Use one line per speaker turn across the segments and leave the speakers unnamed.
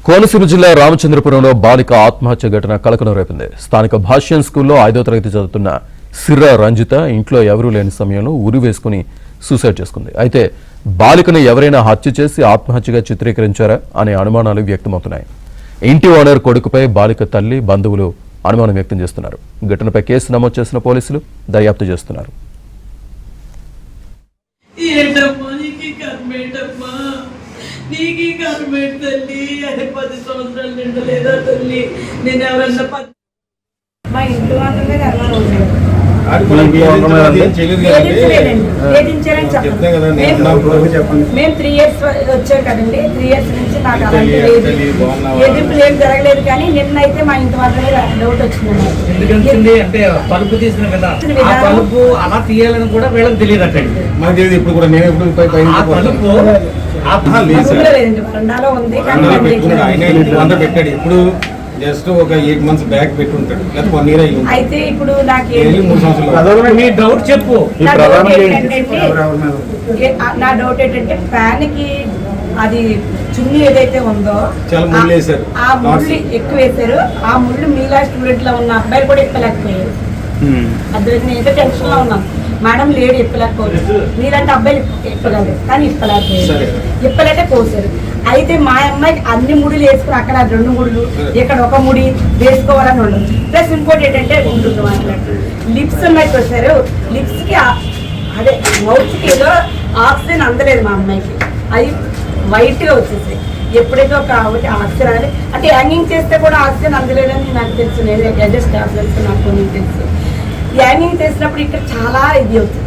కోనసీమ జిల్లా రామచంద్రపురంలో బాలిక ఆత్మహత్య ఘటన కలకలం రేపింది. స్థానిక భాష్యం స్కూల్లో 5వ తరగతి చదువుతున్న సిర్రా రంజిత ఇంట్లో ఎవరూ లేని సమయంలో ఉరి వేసుకుని సూసైడ్ చేసుకుంది. అయితే బాలికను ఎవరైనా హత్య చేసి ఆత్మహత్యగా చిత్రీకరించారా అనే అనుమానాలు వ్యక్తమవుతున్నాయి. ఇంటి ఓనర్ కొడుకుపై బాలిక తల్లి, బంధువులు అనుమానం వ్యక్తం చేస్తున్నారు. ఘటనపై కేసు నమోదు చేసిన పోలీసులు దర్యాప్తు చేస్తున్నారు.
నీకు గవర్నమెంట్ తల్లి అది 10 సంవత్సరాలు నిండలేదా తల్లి? నేను ఎవరన్నా మా ఇంట్లో వాళ్ళమే మేము 3 years వచ్చాం కదండి. 3 years నుంచి నాకు అలాంటి ఎదుపులు ఏం జరగలేదు. కానీ నిన్నైతే మా ఇంటి వాళ్ళమే డౌట్ వచ్చిందండి.
అంటే తలుపు తీసిన కదా తలుపు అలా తీయాలని కూడా వీళ్ళకి తెలియదు అట్టండి. మాకు తెలియదు. ఇప్పుడు కూడా నేను ఎప్పుడు పెట్టాడు. ఇప్పుడు జస్ట్ ఒక 8 months బ్యాక్ పెట్టి ఉంటాడు. లేకపోతే 1 year అయ్యింది. అయితే ఇప్పుడు నాకు 3 సంవత్సరాలు మీ డౌట్ చెప్పు.
నా డౌట్ ఏంటంటే ఫ్యాన్ కి అది చున్నీ ఏదైతే ఉందో ఆ ముళ్ళు ఎక్కువ వేశారు. ఆ ముళ్ళు మీలా స్టూడెంట్ లో ఉన్న అబ్బాయి కూడా ఎక్కలేకపోయారు. అది నేనైతే టెన్షన్ లో ఉన్నాను. మేడం లేడు ఇప్పలేకపోవచ్చు, మీరంటే అబ్బాయిలు ఇప్పగలరు కానీ ఇప్పలేకపోయారు. ఇప్పలేక కోసారు. అయితే మా అమ్మాయికి అన్ని ముడులు వేసుకుని అక్కడ 2 ముడులు, ఇక్కడ 1 ముడి వేసుకోవాలని ఉండదు. ప్లస్ ఇంకోటి ఏంటంటే ఉంటుంది మాట్లాడు లిప్స్ ఉన్నట్టు వచ్చారు. లిప్స్ కి అదే మౌత్ కి ఏదో ఆక్సిజన్ అందలేదు మా అమ్మాయికి. అవి వైట్ గా వచ్చేసాయి. ఎప్పుడైతే ఒక ఆక్సిజన్ అంటే హ్యాంగింగ్ చేస్తే కూడా ఆక్సిజన్ అందలేదని నాకు తెలుసు. నేను అడ్జస్ట్ తెలుసు, నాకు కొన్ని తెలుసు. హ్యాంగింగ్ చేసినప్పుడు ఇక్కడ చాలా ఇది అవుతుంది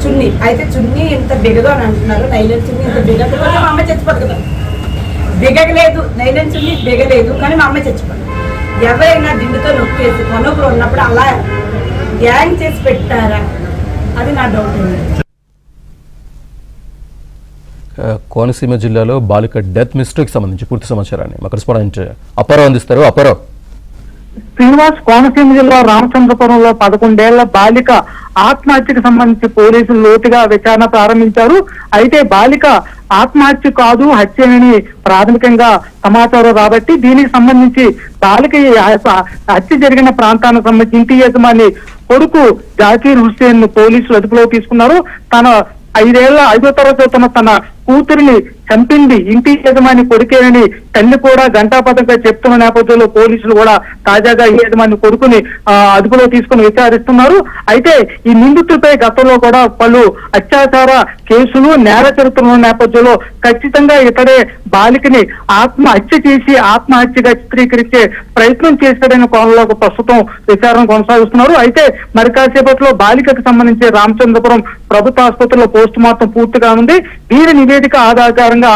చున్నీ. అయితే చున్నీ ఇంత బిగదు అని అంటున్నారు. నైలన్ చున్నీ ఇంత బిగదు మా అమ్మ చచ్చిపోదు కదా. బిగలేదు, నైలన్ చున్నీ బిగలేదు కానీ మా అమ్మ చచ్చిపోదు. ఎవరైనా దిండుతో నొక్కేసి కొనుగోలు ఉన్నప్పుడు అలా హ్యాంగ్ చేసి పెట్టారా? అది నా డౌట్.
కోనసీమ జిల్లాలో బాలిక డెత్ మిస్టేక్ సంబంధించి పూర్తి సమాచారాన్ని మా కరెస్పాండెంట్ అప్పారావు అందిస్తారు. అప్పారావు.
శ్రీనివాస్, కోనసీమ జిల్లా రామచంద్రపురంలో 11 ఏళ్ల బాలిక ఆత్మహత్యకు సంబంధించి పోలీసులు లోతుగా విచారణ ప్రారంభించారు. అయితే బాలిక ఆత్మహత్య కాదు, హత్యని ప్రాథమికంగా సమాచారం రాబట్టి దీనికి సంబంధించి బాలిక హత్య జరిగిన ప్రాంతానికి సంబంధించి ఇంటి యజమాని కొడుకు జాకీర్ హుస్సేన్ పోలీసులు అదుపులో తీసుకున్నారు. తన 5వ తరగతి చదువుతున్న తన కూతురిని చంపింది ఇంటి యజమాని కొడుకేనని తల్లి కూడా ఘంటాపథంగా చెప్తున్న నేపథ్యంలో పోలీసులు కూడా తాజాగా ఈ యజమాని కొడుకుని అదుపులో తీసుకుని విచారిస్తున్నారు. అయితే ఈ నిందితుడిపై గతంలో కూడా పలు అత్యాచార కేసులు, నేర చరిత్రల నేపథ్యంలో ఖచ్చితంగా ఇతడే బాలికని ఆత్మహత్య చేసి ఆత్మహత్యగా చిత్రీకరించే ప్రయత్నం చేశాడనే కోణంలో ప్రస్తుతం విచారణ కొనసాగిస్తున్నారు. అయితే మరి కాసేపట్లో బాలికకు సంబంధించి రామచంద్రపురం ప్రభుత్వ ఆసుపత్రిలో పోస్ట్ మార్టం పూర్తిగా ఉంది. దీని నివేదిక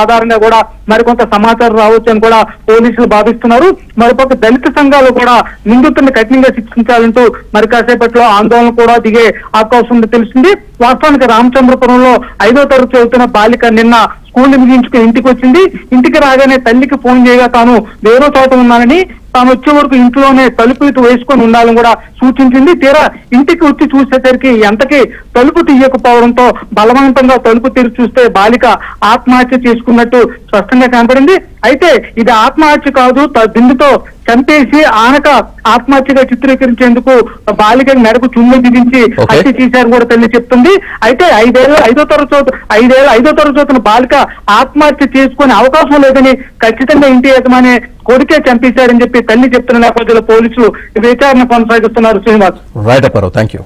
ఆధారంగా కూడా మరికొంత సమాచారం రావచ్చు అని కూడా పోలీసులు భావిస్తున్నారు. మరికొక దళిత సంఘాలు కూడా నిందితుడిని కఠినంగా శిక్షించాలంటూ మరి కాసేపట్లో ఆందోళన కూడా దిగే అవకాశం ఉంది తెలిసింది. వాస్తవానికి రామచంద్రపురంలో 5వ తరగతి చదువుతున్న బాలిక నిన్న స్కూల్ ముగించుకుని ఇంటికి వచ్చింది. ఇంటికి రాగానే తల్లికి ఫోన్ చేయగా తాను వేరే చోట ఉన్నానని, తాను వచ్చే వరకు ఇంట్లోనే తలుపు వేసుకొని ఉండాలని కూడా సూచించింది. తీరా ఇంటికి వచ్చి చూసేసరికి ఎంతకీ తలుపు తీయకపోవడంతో బలవంతంగా తలుపు తెరిచి చూస్తే బాలిక ఆత్మహత్య చేసుకున్నట్టు స్పష్టంగా కనపడింది. అయితే ఇది ఆత్మహత్య కాదు, దిండుతో చంపేసి ఆనక ఆత్మహత్యగా చిత్రీకరించేందుకు బాలికని మెడకు చుమ్ము బిగించి హత్య చేశారని కూడా తల్లి చెప్తుంది. అయితే 5వ తరగతి చదువుతున్న బాలిక ఆత్మహత్య చేసుకునే అవకాశం లేదని, ఖచ్చితంగా ఇంటి యజమాని కొడుకే చంపేశారని చెప్పి తల్లి చెప్తున్న నేపథ్యంలో పోలీసులు విచారణ కొనసాగిస్తున్నారు. Srinivas.
Right Apparao, thank you.